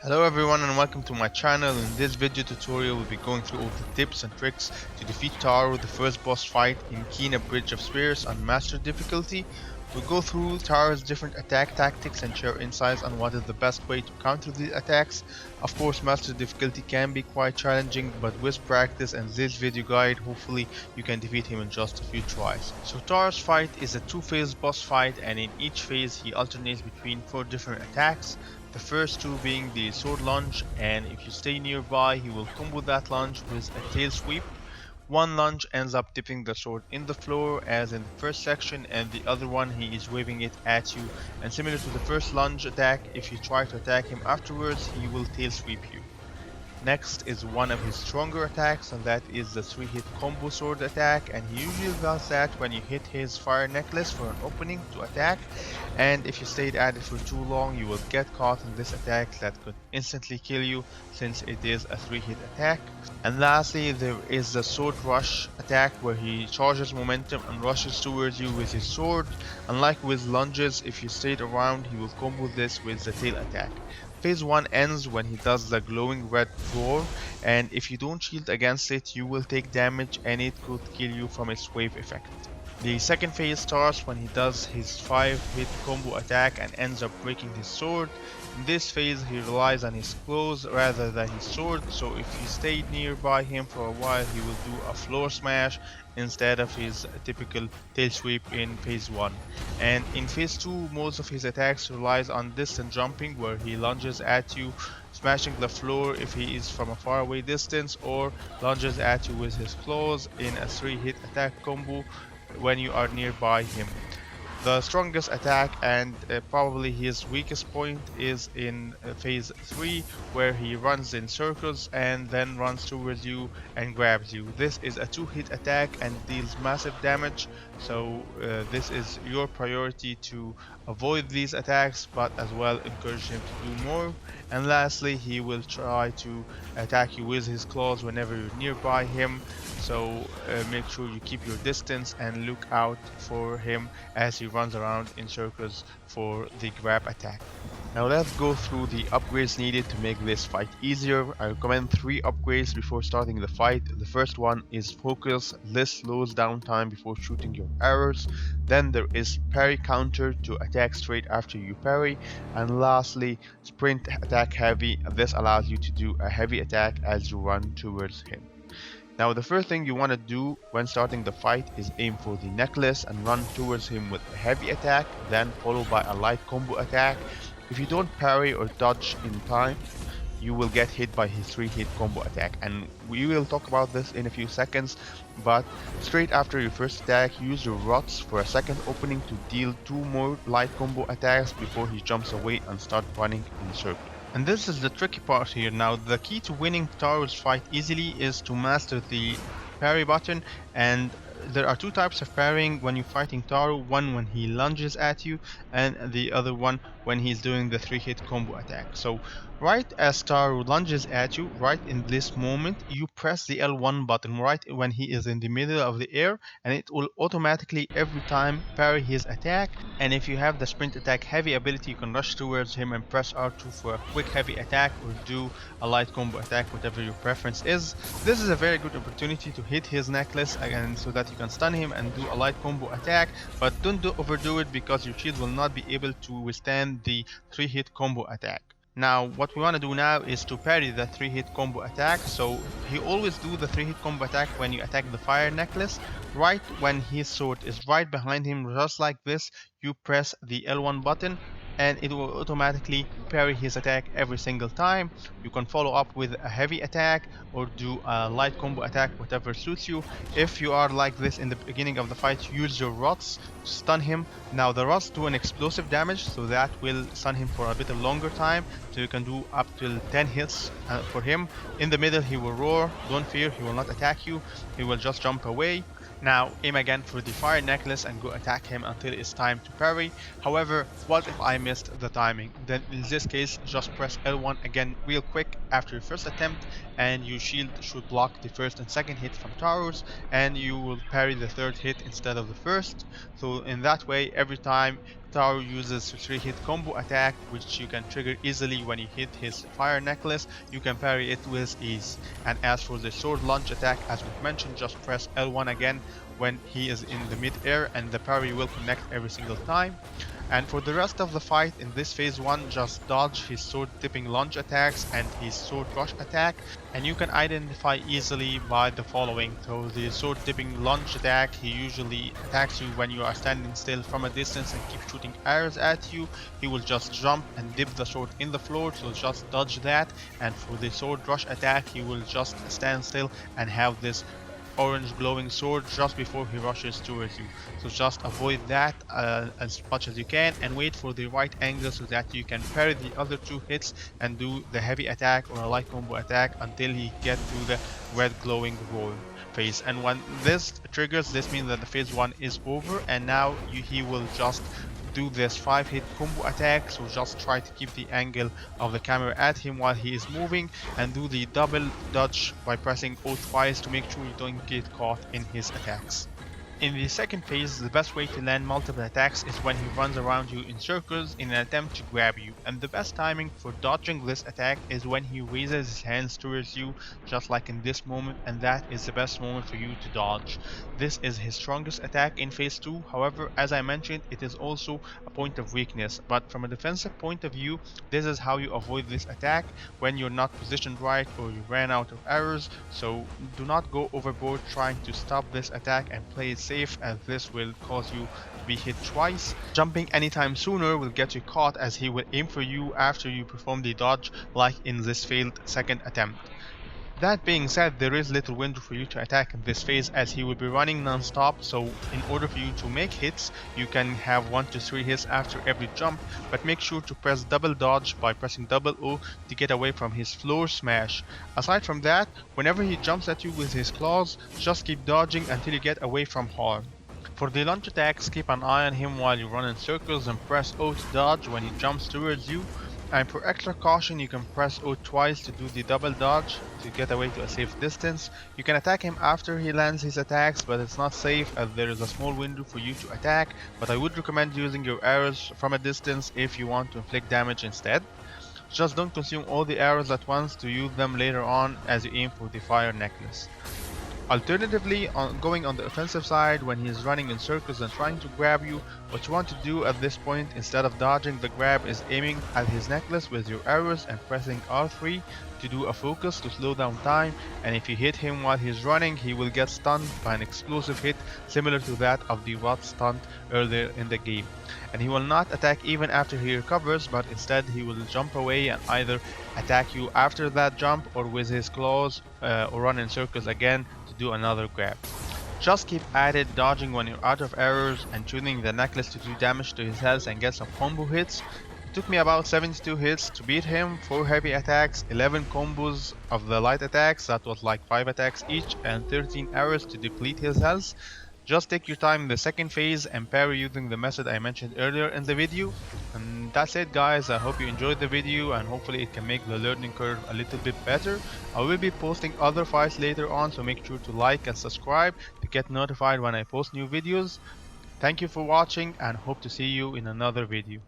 Hello everyone and welcome to my channel. In this video tutorial we'll be going through all the tips and tricks to defeat Taro, the first boss fight in Kina Bridge of Spirits on Master difficulty. We'll go through Taro's different attack tactics and share insights on what is the best way to counter these attacks. Of course, Master difficulty can be quite challenging, but with practice and this video guide hopefully you can defeat him in just a few tries. So Taro's fight is a two-phase boss fight, and in each phase he alternates between 4 different attacks. The first two being the sword lunge, and if you stay nearby he will combo that lunge with a tail sweep. One lunge ends up tipping the sword in the floor as in the first section, and the other one he is waving it at you, and similar to the first lunge attack, if you try to attack him afterwards he will tail sweep you. Next is one of his stronger attacks, and that is the 3-hit combo sword attack, and he usually does that when you hit his fire necklace for an opening to attack, and if you stayed at it for too long you will get caught in this attack that could instantly kill you since it is a 3-hit attack. And lastly there is the sword rush attack where he charges momentum and rushes towards you with his sword. Unlike with lunges, if you stayed around he will combo this with the tail attack. Phase 1 ends when he does the glowing red roar, and if you don't shield against it you will take damage and it could kill you from its wave effect. The second phase starts when he does his 5-hit combo attack and ends up breaking his sword. In this phase he relies on his claws rather than his sword, so if you stay nearby him for a while he will do a floor smash instead of his typical tail sweep in phase 1. And in phase 2 most of his attacks relies on distant jumping where he lunges at you, smashing the floor if he is from a far away distance, or lunges at you with his claws in a 3-hit attack combo when you are nearby him. The strongest attack and probably his weakest point is in phase 3 where he runs in circles and then runs towards you and grabs you. This is a 2-hit attack and deals massive damage, so this is your priority to avoid these attacks but as well encourage him to do more. And lastly he will try to attack you with his claws whenever you're nearby him, so make sure you keep your distance and look out for him as he runs around in circles for the grab attack. Now let's go through the upgrades needed to make this fight easier. I recommend 3 upgrades before starting the fight. The first one is focus. This slows down time before shooting your arrows. Then there is parry counter to attack straight after you parry. And lastly, sprint attack heavy. This allows you to do a heavy attack as you run towards him. Now the first thing you want to do when starting the fight is aim for the necklace and run towards him with a heavy attack, then followed by a light combo attack. If you don't parry or dodge in time, you will get hit by his 3-hit combo attack, and we will talk about this in a few seconds. But straight after your first attack, use your rots for a second opening to deal 2 more light combo attacks before he jumps away and start running in circles. And this is the tricky part here. Now the key to winning Taro's fight easily is to master the parry button, and there are 2 types of parrying when you're fighting Taro, one when he lunges at you and the other one when he's doing the 3-hit combo attack. So right as Taro lunges at you, right in this moment you press the L1 button right when he is in the middle of the air, and it will automatically every time parry his attack. And if you have the sprint attack heavy ability you can rush towards him and press R2 for a quick heavy attack or do a light combo attack, whatever your preference is. This is a very good opportunity to hit his necklace again so that you can stun him and do a light combo attack, but don't overdo it because your shield will not be able to withstand the 3-hit combo attack. Now what we want to do now is to parry the 3-hit combo attack. So he always do the 3-hit combo attack when you attack the fire necklace. Right when his sword is right behind him, just like this, you press the L1 button and it will automatically parry his attack every single time. You can follow up with a heavy attack or do a light combo attack, whatever suits you. If you are like this in the beginning of the fight, use your rots to stun him. Now the rots do an explosive damage, so that will stun him for a bit of longer time, so you can do up till 10 hits for him. In the middle he will roar. Don't fear, he will not attack you, he will just jump away. Now aim again for the fire necklace and go attack him until it's time to parry. However, what if I missed the timing? Then in this case just press L1 again real quick after your first attempt, and your shield should block the first and second hit from Taros, and you will parry the third hit instead of the first. So in that way every time Taro uses a 3-hit combo attack, which you can trigger easily when you hit his fire necklace. You can parry it with ease. And as for the sword launch attack, as we've mentioned, just press L1 again when he is in the mid-air, and the parry will connect every single time. And for the rest of the fight in this phase 1, just dodge his sword dipping launch attacks and his sword rush attack, and you can identify easily by the following. So the sword dipping launch attack, he usually attacks you when you are standing still from a distance and keep shooting arrows at you. He will just jump and dip the sword in the floor, so just dodge that. And for the sword rush attack, he will just stand still and have this orange glowing sword just before he rushes towards you. So just avoid that as much as you can and wait for the right angle so that you can parry the other 2 hits and do the heavy attack or a light combo attack until he get to the red glowing roar phase. And when this triggers, this means that the phase 1 is over, and now he will just do this 5-hit combo attack. So just try to keep the angle of the camera at him while he is moving, and do the double dodge by pressing O twice to make sure you don't get caught in his attacks. In the second phase, the best way to land multiple attacks is when he runs around you in circles in an attempt to grab you, and the best timing for dodging this attack is when he raises his hands towards you, just like in this moment, and that is the best moment for you to dodge. This is his strongest attack in phase 2, however, as I mentioned, it is also a point of weakness, but from a defensive point of view, this is how you avoid this attack when you're not positioned right or you ran out of arrows, so do not go overboard trying to stop this attack and play it safe, as this will cause you to be hit twice. Jumping anytime sooner will get you caught, as he will aim for you after you perform the dodge, like in this failed second attempt. That being said, there is little window for you to attack in this phase, as he will be running non-stop, so in order for you to make hits, you can have 1 to 3 hits after every jump, but make sure to press double dodge by pressing double O to get away from his floor smash. Aside from that, whenever he jumps at you with his claws, just keep dodging until you get away from harm. For the launch attacks, keep an eye on him while you run in circles and press O to dodge when he jumps towards you. And for extra caution, you can press O twice to do the double dodge to get away to a safe distance. You can attack him after he lands his attacks, but it's not safe as there is a small window for you to attack, but I would recommend using your arrows from a distance if you want to inflict damage instead. Just don't consume all the arrows at once to use them later on as you aim for the fire necklace. Alternatively, going on the offensive side, when he is running in circles and trying to grab you, what you want to do at this point, instead of dodging the grab, is aiming at his necklace with your arrows and pressing R3 to do a focus to slow down time, and if you hit him while he's running, he will get stunned by an explosive hit similar to that of the rot stunt earlier in the game. And he will not attack even after he recovers, but instead he will jump away and either attack you after that jump or with his claws, or run in circles again to do another grab. Just keep at it, dodging when you're out of arrows and tuning the necklace to do damage to his health and get some combo hits. It took me about 72 hits to beat him, 4 heavy attacks, 11 combos of the light attacks, that was like 5 attacks each, and 13 arrows to deplete his health. Just take your time in the second phase and parry using the method I mentioned earlier in the video. And that's it guys, I hope you enjoyed the video and hopefully it can make the learning curve a little bit better. I will be posting other fights later on, so make sure to like and subscribe to get notified when I post new videos. Thank you for watching and hope to see you in another video.